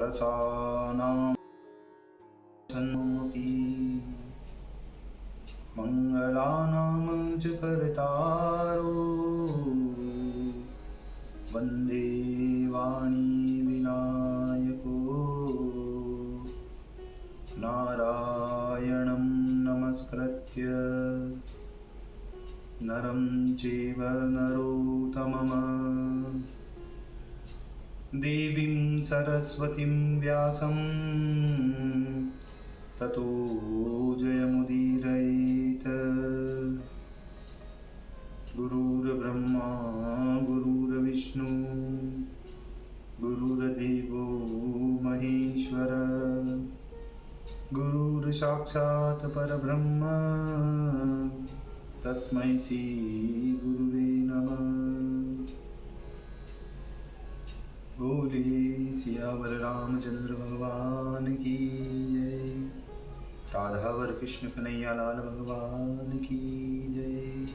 रसानां सन्नोति मंगलानां च कर्तारो वन्दे वाणी विनायको नारायणं नमस्कृत्य नरं चैव नरोत्तमम् देवीं सरस्वतीं व्यासं ततो जयमुदीरयेत्। गुरुर्ब्रह्मा गुरुर्विष्णु गुरुर्देवो महेश्वर गुरुर्साक्षात् परब्रह्म तस्मै श्री गुरुवे नमः। बोले सियावर रामचंद्र भगवान की जय। राधावर कृष्ण कन्हैया लाल भगवान की जय।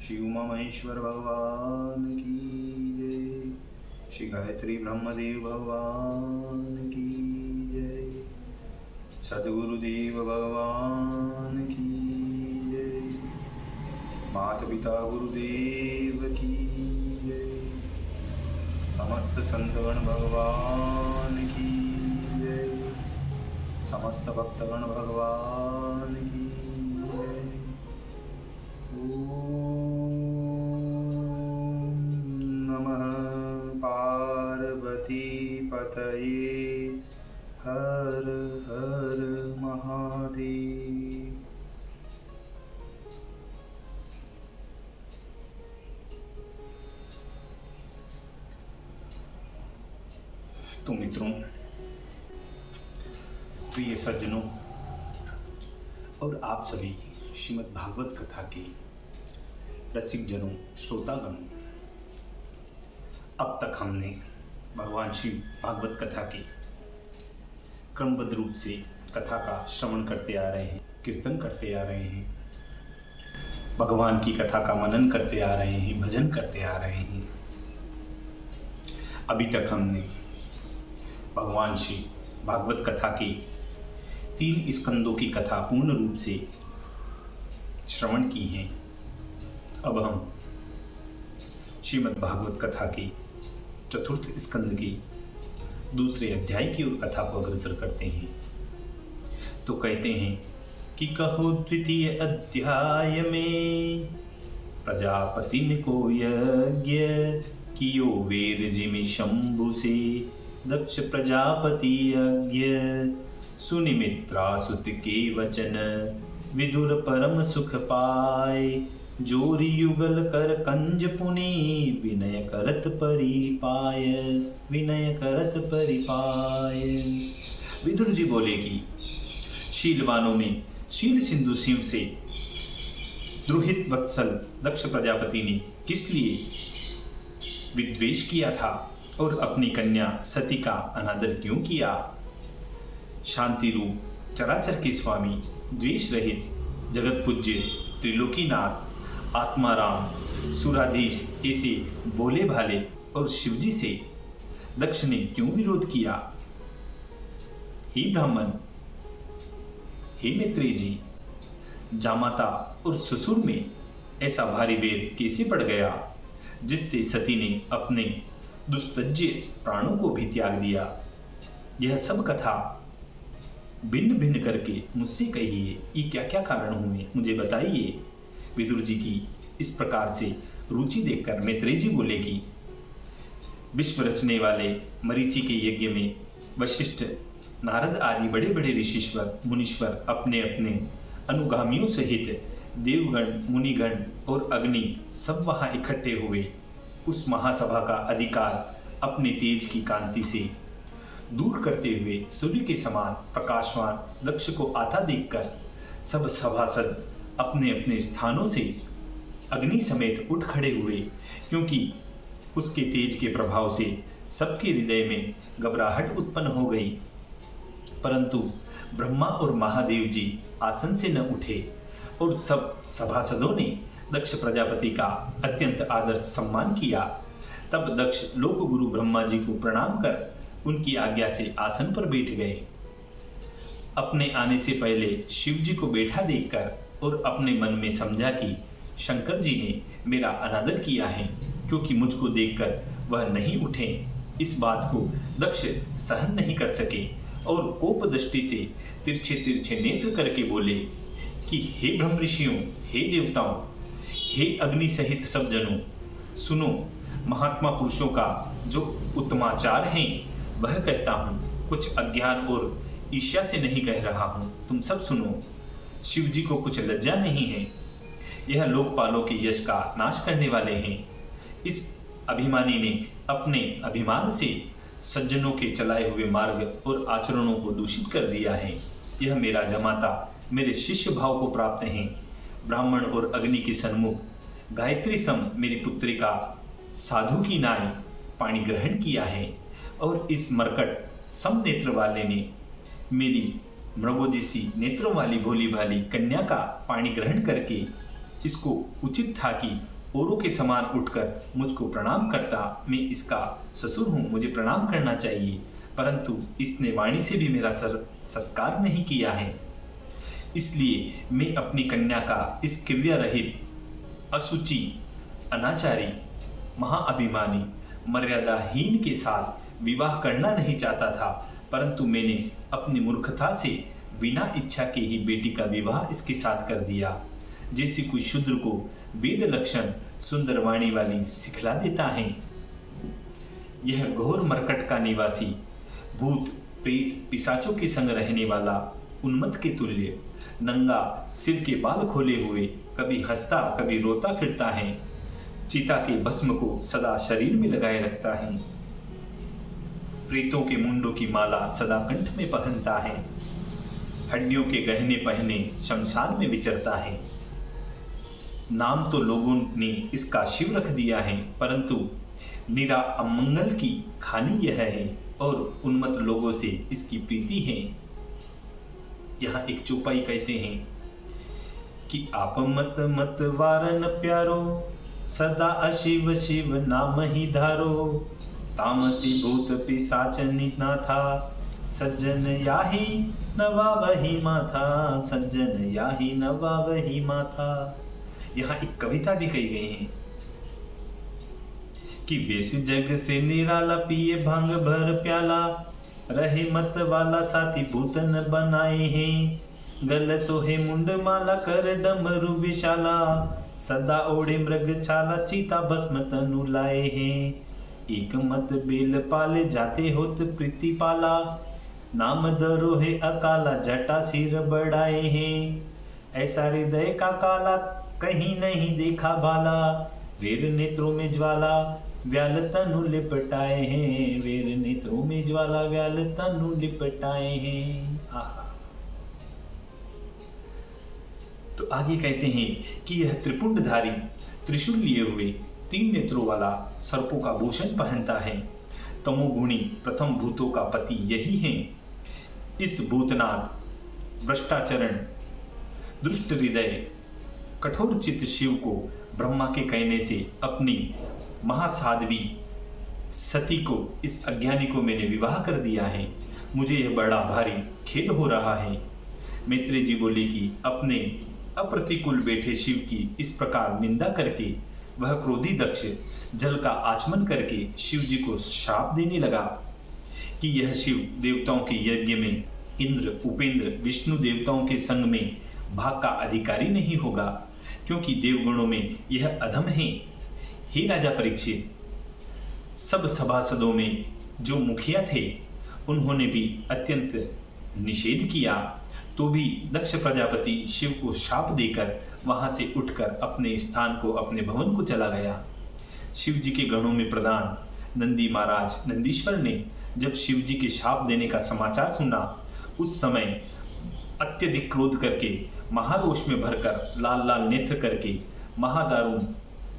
श्री उमा महेश्वर भगवान की जय। श्री गायत्री ब्रह्मदेव भगवान की जय। सद्गुरुदेव भगवान की जय। माता पिता गुरुदेव की जय। समस्त संतगण भगवान की जय। समस्त भक्तगण भगवान की जय। ओम नमः पार्वती पतये हर हर महादेव। तो मित्रों, प्रिय सज्जनों और आप सभी श्रीमद् भागवत कथा के रसिक जनों, श्रोतागण, अब तक हमने भगवान श्री भागवत कथा के क्रमबद्ध रूप से कथा का श्रवण करते आ रहे हैं, कीर्तन करते आ रहे हैं, भगवान की कथा का मनन करते आ रहे हैं, भजन करते आ रहे हैं। अभी तक हमने भगवान श्री भागवत कथा के 3 स्कंदों की कथा पूर्ण रूप से श्रवण की है। अब हम श्रीमद् भागवत कथा के 4th स्कंद के दूसरे अध्याय की ओर कथा को अग्रसर करते हैं। तो कहते हैं कि कहो द्वितीय अध्याय में प्रजापति को यज्ञ कियो वीर जिमि शंभु से दक्ष प्रजापति यज्ञ सुनि मित्रासुत के वचन विदुर परम सुख पाए जोरी युगल कर कंज पुनि विनय करत परिपाय विनय करत परिपाय। विदुर जी बोले कि शीलवानों में शील सिंधु शिव से द्रुहित वत्सल दक्ष प्रजापति ने किस लिए विद्वेष किया था और अपनी कन्या सती का अनादर क्यों किया। शांति रूप चराचर के स्वामी, द्वेष रहित जगत पूज्य त्रिलोकीनाथ आत्माराम सुराधीश ऐसे बोले भाले और शिवजी से दक्ष ने क्यों विरोध किया। हे ब्राह्मण, हे मैत्रेय जी, जामाता और ससुर में ऐसा भारी वेर कैसे पड़ गया जिससे सती ने अपने दुस्तज्य प्राणों को भी त्याग दिया। यह सब कथा भिन्न भिन्न करके मुझसे कहिए, ये क्या क्या कारण हुए मुझे बताइए। विदुर जी की इस प्रकार से रुचि देखकर मैत्रेय जी बोले कि विश्व रचने वाले मरीचि के यज्ञ में वशिष्ठ, नारद आदि बड़े बड़े ऋषिश्वर मुनीश्वर अपने अपने अनुगामियों सहित देवगण, मुनिगण और अग्नि सब वहां इकट्ठे हुए। उस महासभा का अधिकार अपने तेज की कांति से दूर करते हुए सूर्य के समान प्रकाशवान दक्ष को आता देखकर सब सभासद अपने अपने स्थानों से अग्नि समेत उठ खड़े हुए, क्योंकि उसके तेज के प्रभाव से सबके हृदय में घबराहट उत्पन्न हो गई। परंतु ब्रह्मा और महादेव जी आसन से न उठे और सब सभासदों ने दक्ष प्रजापति का अत्यंत आदर सम्मान किया। तब दक्ष लोक गुरु ब्रह्मा जी को प्रणाम कर उनकी आज्ञा से आसन पर बैठ गए। अपने आने से पहले शिव जी को बैठा देखकर और अपने मन में समझा कि शंकर जी ने मेरा अनादर किया है, क्योंकि मुझको देखकर वह नहीं उठे। इस बात को दक्ष सहन नहीं कर सके और कोप दृष्टि से तिरछे तिरछे नेत्र करके बोले कि हे ब्रह्म ऋषियों, हे देवताओं, हे अग्नि सहित सब जनों, सुनो। महात्मा पुरुषों का जो उत्तमाचार है वह कहता हूँ, कुछ अज्ञान और ईर्ष्या से नहीं कह रहा हूँ। तुम सब सुनो। शिव जी को कुछ लज्जा नहीं है। यह लोकपालों के यश का नाश करने वाले हैं। इस अभिमानी ने अपने अभिमान से सज्जनों के चलाए हुए मार्ग और आचरणों को दूषित कर दिया है। यह मेरा जमाता मेरे शिष्य भाव को प्राप्त हैं। ब्राह्मण और अग्नि के सन्मुख गायत्री सम मेरी पुत्री का साधु की नाई पानी ग्रहण किया है, और इस मरकट सम नेत्र वाले ने मेरी मृगो जैसी नेत्रों वाली भोली भाली कन्या का पानी ग्रहण करके इसको उचित था कि औरों के समान उठकर मुझको प्रणाम करता। मैं इसका ससुर हूँ, मुझे प्रणाम करना चाहिए, परंतु इसने वाणी से भी मेरा सत्कार नहीं किया है। इसलिए मैं अपनी कन्या का इस क्रिया रहित, असुचि, अनाचारी, महाअभिमानी, मर्यादाहीन के साथ विवाह करना नहीं चाहता था, परंतु मैंने अपनी मूर्खता से बिना इच्छा के ही बेटी का विवाह इसके साथ कर दिया। जैसे कोई शूद्र को वेद लक्षण सुंदर वाणी वाली सिखला देता है, यह घोर मरकट का निवासी भूत प्रेत पिशाचों के संग रहने वाला उन्मत्त के तुल्य नंगा सिर के बाल खोले हुए कभी हंसता कभी रोता फिरता है, चिता के भस्म को सदा शरीर में लगाए रखता है, प्रेतों के मुंडों की माला सदा कंठ में पहनता है, हड्डियों के गहने पहने शमशान में विचरता है। नाम तो लोगों ने इसका शिव रख दिया है, परंतु निरा अमंगल की खानी यह है और उन्मत्त लोगों से इसकी प्रीति है। यहाँ एक चौपाई कहते हैं कि आप मत मत वारन प्यारो, सदा अशिव शिव नाम ही धारो, तामसी भूत पिशाच निनाथा, सज्जन याही नवा वही माथा, सज्जन याही नवा वही माथा। यहाँ एक कविता भी कही गई है कि वेश जग से निराला पिए भांग भर प्याला, रहे मत वाला साथी भूतन बनाए हैं, गल सोहे मुंड माला कर डमरु विशाला, सदा ओढ़े मृग छाला चीता भस्म तनु लाए हैं, एक मत बेल पाले जाते होत प्रीति पाला, नाम दरो है अकाला जटा सिर बढ़ाए हैं, ऐसा हृदय का काला कहीं नहीं देखा भाला, वीर नेत्रों में ज्वाला व्याल तनु लिपटाए हैं, वीर नेत्रों में ज्वाला व्याल तनु लिपटाए हैं। तो आगे कहते हैं कि यह त्रिपुंडधारी त्रिशूल लिए हुए 3 नेत्रों वाला सर्पों का भूषण पहनता है। तमोगुणी प्रथम भूतों का पति यही है। इस भूतनाथ भ्रष्टाचरण दुष्ट हृदय कठोर चित्त शिव को ब्रह्मा के कहने से अपनी महासाध्वी सती को, इस अज्ञानी को मैंने विवाह कर दिया है। मुझे यह बड़ा भारी खेद हो रहा है। मैत्रेय जी बोले कि अपने अप्रतिकूल बैठे शिव की इस प्रकार निंदा करके वह क्रोधी दक्ष जल का आचमन करके शिव जी को शाप देने लगा कि यह शिव देवताओं के यज्ञ में इंद्र, उपेंद्र, विष्णु देवताओं के संग में भाग का अधिकारी नहीं होगा, क्योंकि देवगणों में यह अधम है। हे राजा परीक्षित, सब सभासदों में जो मुखिया थे उन्होंने भी अत्यंत निषेध किया, तो भी दक्ष प्रजापति शिव को शाप देकर वहां से उठकर अपने स्थान को, अपने भवन को चला गया। शिव जी के गणों में प्रधान नंदी महाराज नंदीश्वर ने जब शिव जी के शाप देने का समाचार सुना, उस समय अत्यधिक क्रोध करके महारोष में भरकर लाल लाल नेत्र करके महादारुण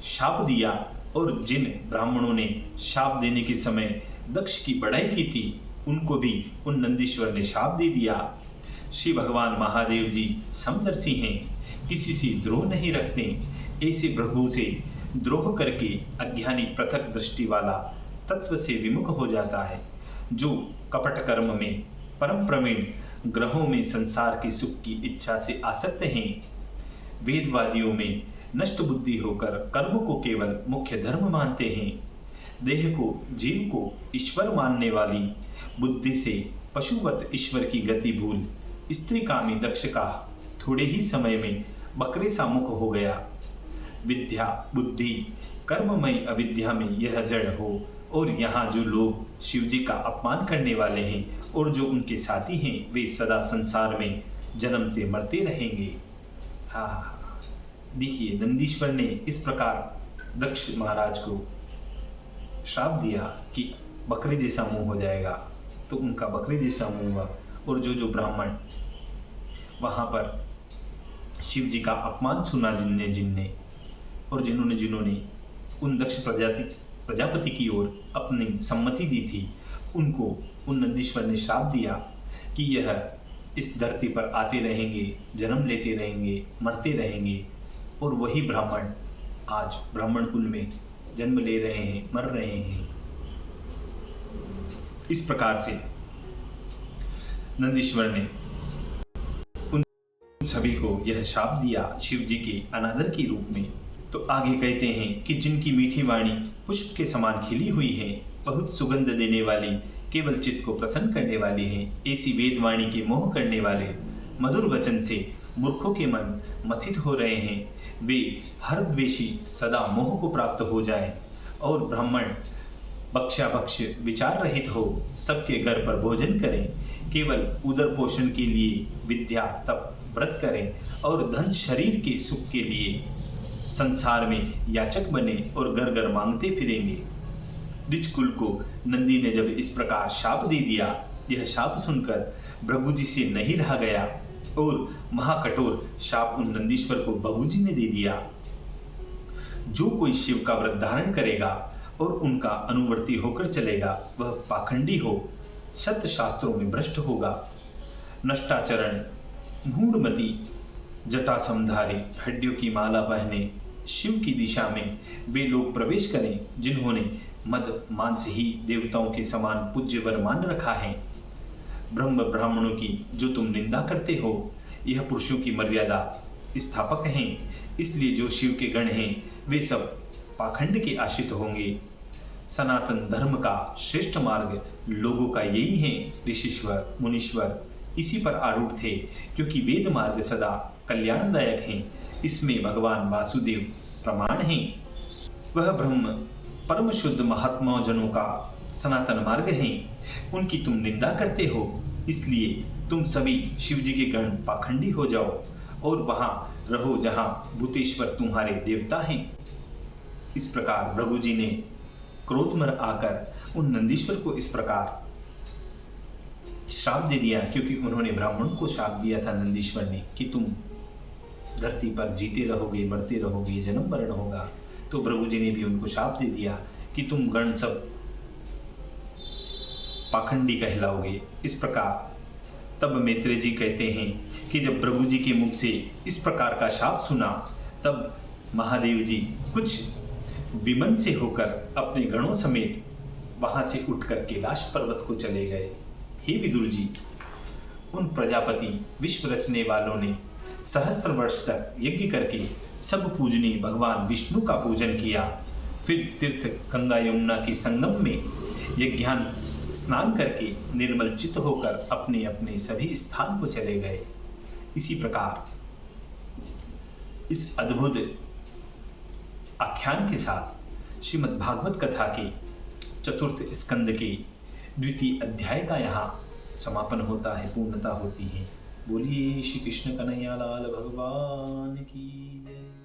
शाप दिया, और जिन ब्राह्मणों ने शाप देने के समय दक्ष की बड़ाई की थी उनको भी उन नंदीश्वर ने शाप दे दिया। श्री भगवान महादेव जी समदर्शी हैं, किसी से द्रोह नहीं रखते। ऐसे प्रभु से द्रोह करके अज्ञानी पृथक दृष्टि वाला तत्व से विमुख हो जाता है। जो कपट कर्म में परम प्रवीण, ग्रहों में संसार के सुख की इच्छा से आसक्त हैं, वेदवादियों में नष्ट बुद्धि होकर कर्म को केवल मुख्य धर्म मानते हैं, देह को, जीव को ईश्वर मानने वाली बुद्धि से पशुवत ईश्वर की गति भूल स्त्री कामी दक्ष का थोड़े ही समय में बकरे सा मुख हो गया। विद्या बुद्धि कर्ममय अविद्या में यह जड़ हो, और यहाँ जो लोग शिव जी का अपमान करने वाले हैं और जो उनके साथी हैं, वे सदा संसार में जन्मते मरते रहेंगे। देखिए, नंदीश्वर ने इस प्रकार दक्ष महाराज को श्राप दिया कि बकरे जैसा मुंह हो जाएगा, तो उनका बकरे जैसा मुंह हुआ। और जो ब्राह्मण वहाँ पर शिव जी का अपमान सुना जिनने और जिन्होंने उन दक्ष प्रजापति की ओर अपनी सम्मति दी थी, उनको उन नंदीश्वर ने श्राप दिया कि यह इस धरती पर आते रहेंगे, जन्म लेते रहेंगे, मरते रहेंगे। और वही ब्राह्मण आज ब्राह्मण कुल में जन्म ले रहे हैं, मर रहे हैं। इस प्रकार से नंदीश्वर ने उन सभी को यह शाप दिया शिव जी के अनादर के रूप में। तो आगे कहते हैं कि जिनकी मीठी वाणी पुष्प के समान खिली हुई है, बहुत सुगंध देने वाली, केवल चित्त को प्रसन्न करने वाली है, ऐसी वेदवाणी के मोह करने वाले मधुर वचन से मूर्खों के मन मथित हो रहे हैं, वे हर द्वेषी सदा मोह को प्राप्त हो जाए और ब्राह्मण भक्ष्याभक्ष विचार रहित हो, सबके घर पर भोजन करें, केवल उदर पोषण के लिए विद्या तप व्रत करें और धन शरीर के सुख के लिए संसार में याचक बने और घर घर मांगते फिरेंगे। द्विज कुल को नंदी ने जब इस प्रकार शाप दे दिया, यह शाप सुनकर भृगु जी से नहीं रहा गया और महाकठोर शाप उन नंदीश्वर को भृगु जी ने दे दिया। जो कोई शिव का व्रत धारण करेगा और उनका अनुवर्ती होकर चलेगा, वह पाखंडी हो, सत्य शास्त्रों में भ्रष्ट होगा, नष्टाचरण, मूढ़मती, जटा समधारी, हड्डियों की माला पहने शिव की दिशा में वे लोग प्रवेश करें जिन्होंने मद मांस ही देवताओं के समान पूज्य वर मान रखा है। ब्रह्म ब्राह्मणों की जो तुम निंदा करते हो, यह पुरुषों की मर्यादा स्थापक हैं, इसलिए जो शिव के गण हैं वे सब पाखंड के आश्रित होंगे। सनातन धर्म का श्रेष्ठ मार्ग लोगों का यही है। ऋषिश्वर मुनीश्वर इसी पर आरूढ़ थे, क्योंकि वेद मार्ग सदा कल्याणदायक हैं। इसमें भगवान वासुदेव प्रमाण हैं। वह ब्रह्म परम शुद्ध महात्मा जनों का सनातन मार्ग है। उनकी तुम निंदा करते हो, इसलिए तुम सभी शिव जी के गण पाखंडी हो जाओ और वहां रहो जहां भूतेश्वर तुम्हारे देवता हैं। इस प्रकार भृगु जी ने क्रोध में आकर उन नंदीश्वर को इस प्रकार श्राप दे दिया, क्योंकि उन्होंने ब्राह्मण को श्राप दिया था नंदीश्वर ने कि तुम धरती पर जीते रहोगे, मरते रहोगे, जन्म मरण होगा। तो भृगु जी ने भी उनको शाप दे दिया कि तुम गण सब पाखंडी कहलाओगे। इस प्रकार तब मैत्रेय जी कहते हैं कि जब भृगु जी के मुख से इस प्रकार का शाप सुना, तब महादेव जी कुछ विमन से होकर अपने गणों समेत वहां से उठकर कैलाश पर्वत को चले गए। हे विदुर जी, उन प्रजापति विश्व रचने वालों ने सहस्त्र वर्ष तक यज्ञ करके सब पूजनीय भगवान विष्णु का पूजन किया। फिर तीर्थ गंगा यमुना के संगम में यज्ञान स्नान करके निर्मल चित्त होकर अपने अपने सभी स्थान को चले गए। इसी प्रकार इस अद्भुत आख्यान के साथ श्रीमद् भागवत कथा के चतुर्थ स्कंद के द्वितीय अध्याय का यहाँ समापन होता है, पूर्णता होती है। बोलिए श्री कृष्ण कन्हैया लाल भगवान की जय।